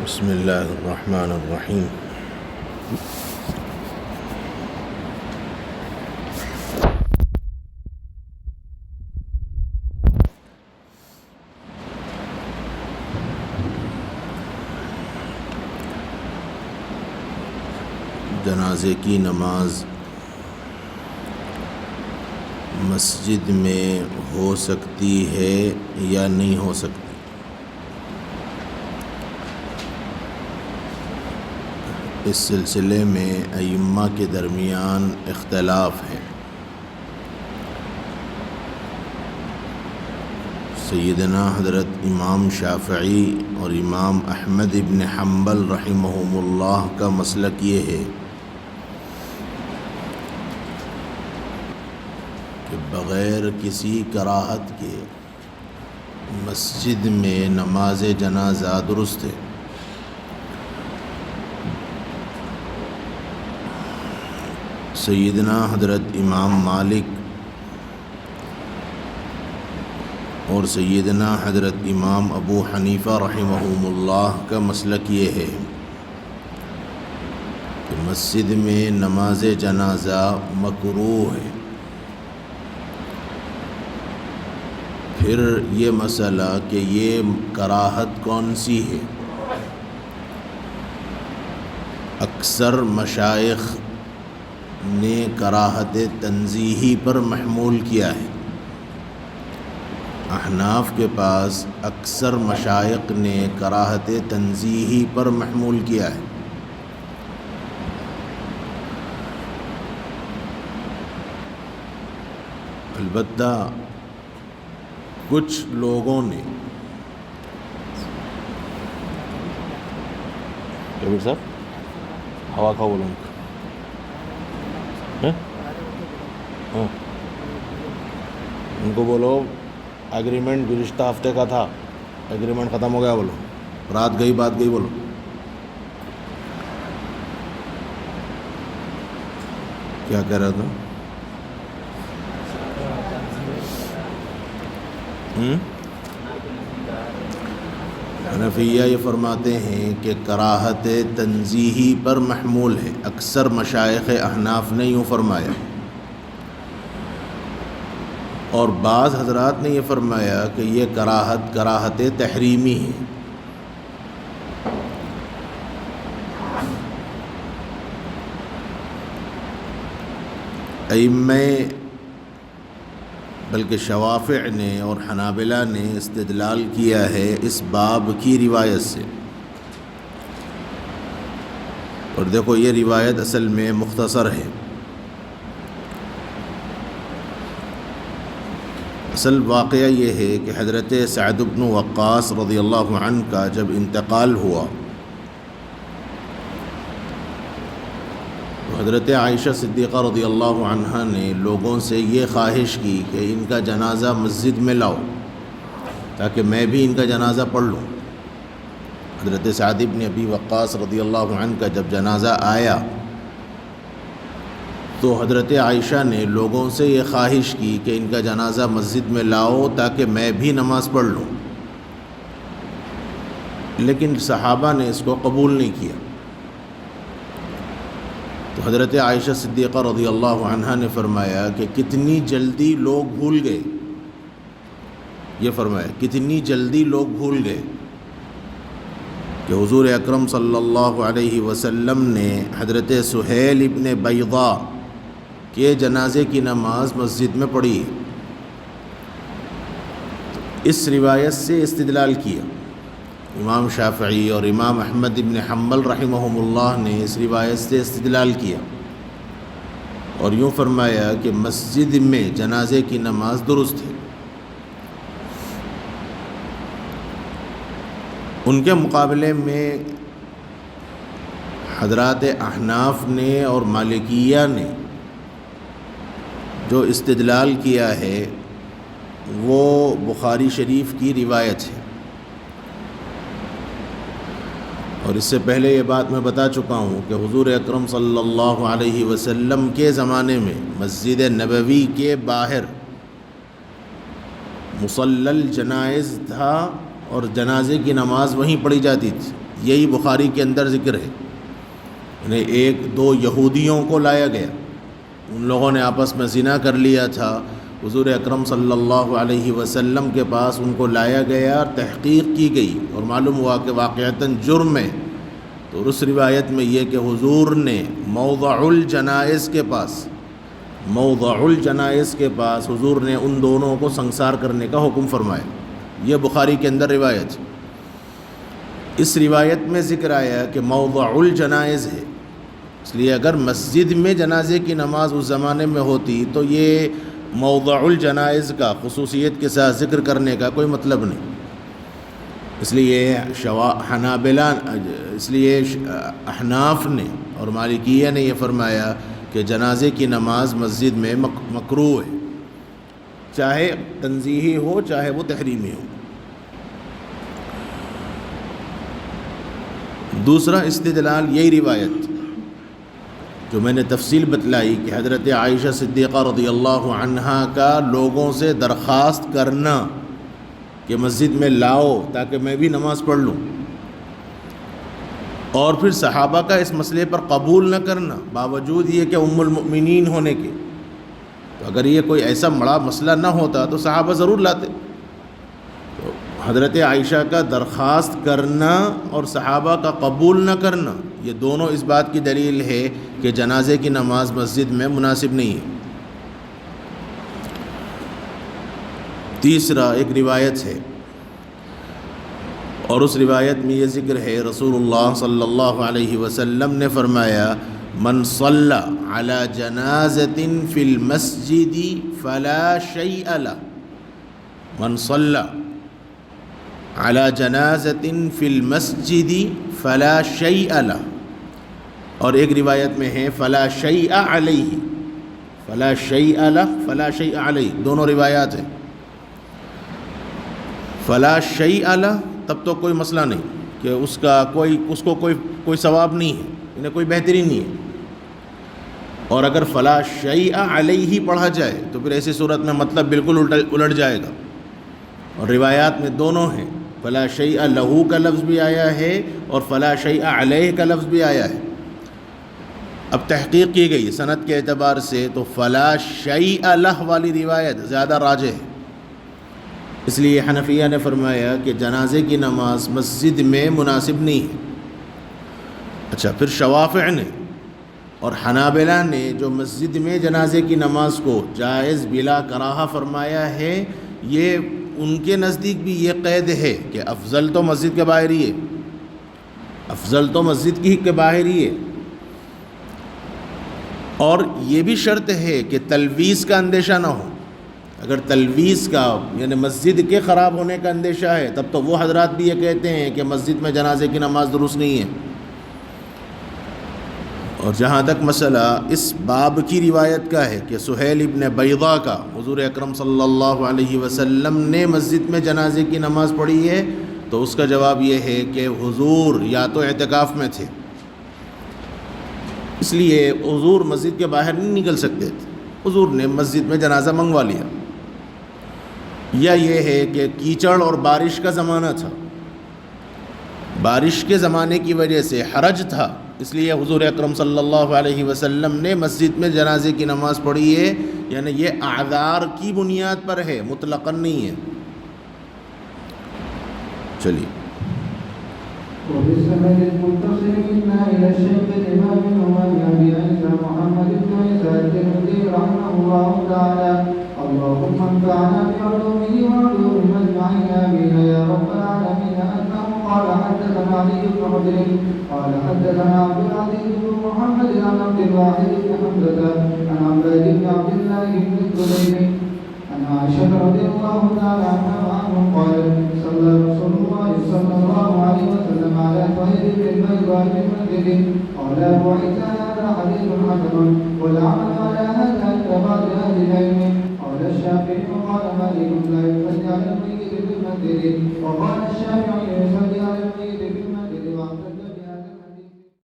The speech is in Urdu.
بسم اللہ الرحمن الرحیم۔ جنازے کی نماز مسجد میں ہو سکتی ہے یا نہیں ہو سکتی؟ اس سلسلے میں ائمہ کے درمیان اختلاف ہے۔ سیدنا حضرت امام شافعی اور امام احمد ابن حنبل رحمہم اللہ کا مسلک یہ ہے کہ بغیر کسی کراہت کے مسجد میں نماز جنازہ درست ہے۔ سیدنا حضرت امام مالک اور سیدنا حضرت امام ابو حنیفہ رحمہم اللہ کا مسلک یہ ہے کہ مسجد میں نماز جنازہ مکروہ ہے۔ پھر یہ مسئلہ کہ یہ کراہت کون سی ہے، اکثر مشائخ نے کراہت تنزیہی پر محمول کیا ہے۔ احناف کے پاس اکثر مشائخ نے کراہت تنزیہی پر محمول کیا ہے۔ البتہ کچھ لوگوں نے صاحب ہوا کھاؤ بولوں ان کو بولو ایگریمنٹ گزشتہ ہفتے کا تھا، ایگریمنٹ ختم ہو گیا، بولو رات گئی بات گئی، بولو کیا کہہ رہا تھا؟ حنفیہ یہ فرماتے ہیں کہ کراہت تنزیہی پر محمول ہے۔ اکثر مشائخ احناف نے یوں فرمایا، اور بعض حضرات نے یہ فرمایا کہ یہ کراہت تحریمی ہے۔ ائمہ بلکہ شوافع نے اور حنابلہ نے استدلال کیا ہے اس باب کی روایت سے، اور دیکھو یہ روایت اصل میں مختصر ہے۔ اصل واقعہ یہ ہے کہ حضرت سعد بن وقاص رضی اللہ عنہ کا جب انتقال ہوا تو حضرت عائشہ صدیقہ رضی اللہ عنہا نے لوگوں سے یہ خواہش کی کہ ان کا جنازہ مسجد میں لاؤ تاکہ میں بھی ان کا جنازہ پڑھ لوں۔ حضرت سعد بن ابی وقاص رضی اللہ عنہ کا جب جنازہ آیا تو حضرت عائشہ نے لوگوں سے یہ خواہش کی کہ ان کا جنازہ مسجد میں لاؤ تاکہ میں بھی نماز پڑھ لوں، لیکن صحابہ نے اس کو قبول نہیں کیا۔ تو حضرت عائشہ صدیقہ رضی اللہ عنہا نے فرمایا کہ کتنی جلدی لوگ بھول گئے، یہ فرمایا کتنی جلدی لوگ بھول گئے کہ حضور اکرم صلی اللہ علیہ وسلم نے حضرت سہیل ابن بیضاء کے جنازے کی نماز مسجد میں پڑھی۔ اس روایت سے استدلال کیا امام شافعی اور امام احمد ابن حنبل رحمہم اللہ نے اس روایت سے استدلال کیا اور یوں فرمایا کہ مسجد میں جنازے کی نماز درست ہے۔ ان کے مقابلے میں حضرات احناف نے اور مالکیہ نے جو استدلال کیا ہے وہ بخاری شریف کی روایت ہے، اور اس سے پہلے یہ بات میں بتا چکا ہوں کہ حضور اکرم صلی اللہ علیہ وسلم کے زمانے میں مسجد نبوی کے باہر مصلی الجنائز تھا اور جنازے کی نماز وہیں پڑھی جاتی تھی۔ یہی بخاری کے اندر ذکر ہے. انہیں ایک دو یہودیوں کو لایا گیا، ان لوگوں نے آپس میں زنا کر لیا تھا. حضور اکرم صلی اللہ علیہ وسلم کے پاس ان کو لایا گیا، تحقیق کی گئی اور معلوم ہوا کہ واقعتاً جرم ہے. تو اس روایت میں یہ کہ حضور نے موضع الجنائز کے پاس حضور نے ان دونوں کو سنسار کرنے کا حکم فرمایا. یہ بخاری کے اندر روایت. اس روایت میں ذکر آیا کہ موضع الجنائز ہے، اس لیے اگر مسجد میں جنازے کی نماز اس زمانے میں ہوتی تو یہ موضع الجنائز کا خصوصیت کے ساتھ ذکر کرنے کا کوئی مطلب نہیں. اس لیے احناف نے اور مالکیہ نے یہ فرمایا کہ جنازے کی نماز مسجد میں مکروہ ہے، چاہے تنزیہی ہو چاہے وہ تحریمی ہو. دوسرا استدلال یہی روایت جو میں نے تفصیل بتلائی کہ حضرت عائشہ صدیقہ رضی اللہ عنہا کا لوگوں سے درخواست کرنا کہ مسجد میں لاؤ تاکہ میں بھی نماز پڑھ لوں، اور پھر صحابہ کا اس مسئلے پر قبول نہ کرنا باوجود یہ کہ ام المؤمنین ہونے کے. تو اگر یہ کوئی ایسا بڑا مسئلہ نہ ہوتا تو صحابہ ضرور لاتے. تو حضرت عائشہ کا درخواست کرنا اور صحابہ کا قبول نہ کرنا، یہ دونوں اس بات کی دلیل ہے کہ جنازے کی نماز مسجد میں مناسب نہیں ہے. تیسرا ایک روایت ہے اور اس روایت میں یہ ذکر ہے، رسول اللہ صلی اللہ علیہ وسلم نے فرمایا من صلی علی جنازۃ فی المسجد فلا شیء له. من صلی علی جنازۃ فی المسجد فلا شیء له. اور ایک روایت میں ہے فلا شیء علیہ، فلا شیء له فلا شیء علیہ، دونوں روایات ہیں. فلا شیء له تب تو کوئی مسئلہ نہیں کہ اس کو کوئی ثواب نہیں ہے، انہیں کوئی بہتری نہیں ہے. اور اگر فلا شیء علیہ پڑھا جائے تو پھر ایسی صورت میں مطلب بالکل الٹ جائے گا. اور روایات میں دونوں ہیں، فلا شیء لہ کا لفظ بھی آیا ہے اور فلا شیء علیہ کا لفظ بھی آیا ہے. اب تحقیق کی گئی سند کے اعتبار سے تو فلا شیء لہ والی روایت زیادہ راجح ہے. اس لیے حنفیہ نے فرمایا کہ جنازے کی نماز مسجد میں مناسب نہیں ہے. اچھا، پھر شوافع نے اور حنابلہ نے جو مسجد میں جنازے کی نماز کو جائز بلا کراہہ فرمایا ہے، یہ ان کے نزدیک بھی یہ قید ہے کہ افضل تو مسجد کے باہر ہی ہے، افضل تو مسجد کی کے باہر ہی ہے. اور یہ بھی شرط ہے کہ تلویث کا اندیشہ نہ ہو. اگر تلویث کا یعنی مسجد کے خراب ہونے کا اندیشہ ہے تب تو وہ حضرات بھی یہ کہتے ہیں کہ مسجد میں جنازے کی نماز درست نہیں ہے. اور جہاں تک مسئلہ اس باب کی روایت کا ہے کہ سہیل ابن بیضہ کا حضور اکرم صلی اللہ علیہ وسلم نے مسجد میں جنازے کی نماز پڑھی ہے، تو اس کا جواب یہ ہے کہ حضور یا تو اعتکاف میں تھے، اس لیے حضور مسجد کے باہر نہیں نکل سکتے تھے، حضور نے مسجد میں جنازہ منگوا لیا. یا یہ ہے کہ کیچڑ اور بارش کا زمانہ تھا، بارش کے زمانے کی وجہ سے حرج تھا، اس لیے حضور اکرم صلی اللہ علیہ وسلم نے مسجد میں جنازے کی نماز پڑھی ہے. یعنی یہ اعذار کی بنیاد پر ہے، مطلقاً نہیں ہے. چلیے وبالسند المتصل منا إلى الشيخ الإمام الأموي أبي عيسى محمد بن عيسى الترمذي رحمه الله تعالى اللهم انفعنا بعلومه وعلوم أجمعين آمين يا رب العالمين أنه قال حدثنا علي بن حجر قال حدثنا عبد العزيز بن محمد عن عبد الواحد بن حمزة عن عباد بن عبد الله بن الزبير عن عائشة رضي الله تعالى عنها وعنه قال صلى رسول الله صلى الله عليه وسلم على طهير بالبيضاء في المسجد. قال أبو عيسى هذا حديث حسن والعمل على هذا عند بعض أهل العلم. قال الشافعي وقال مالك لا يصلي على الميت في المسجد، وقال الشافعي يصلي على الميت في المسجد.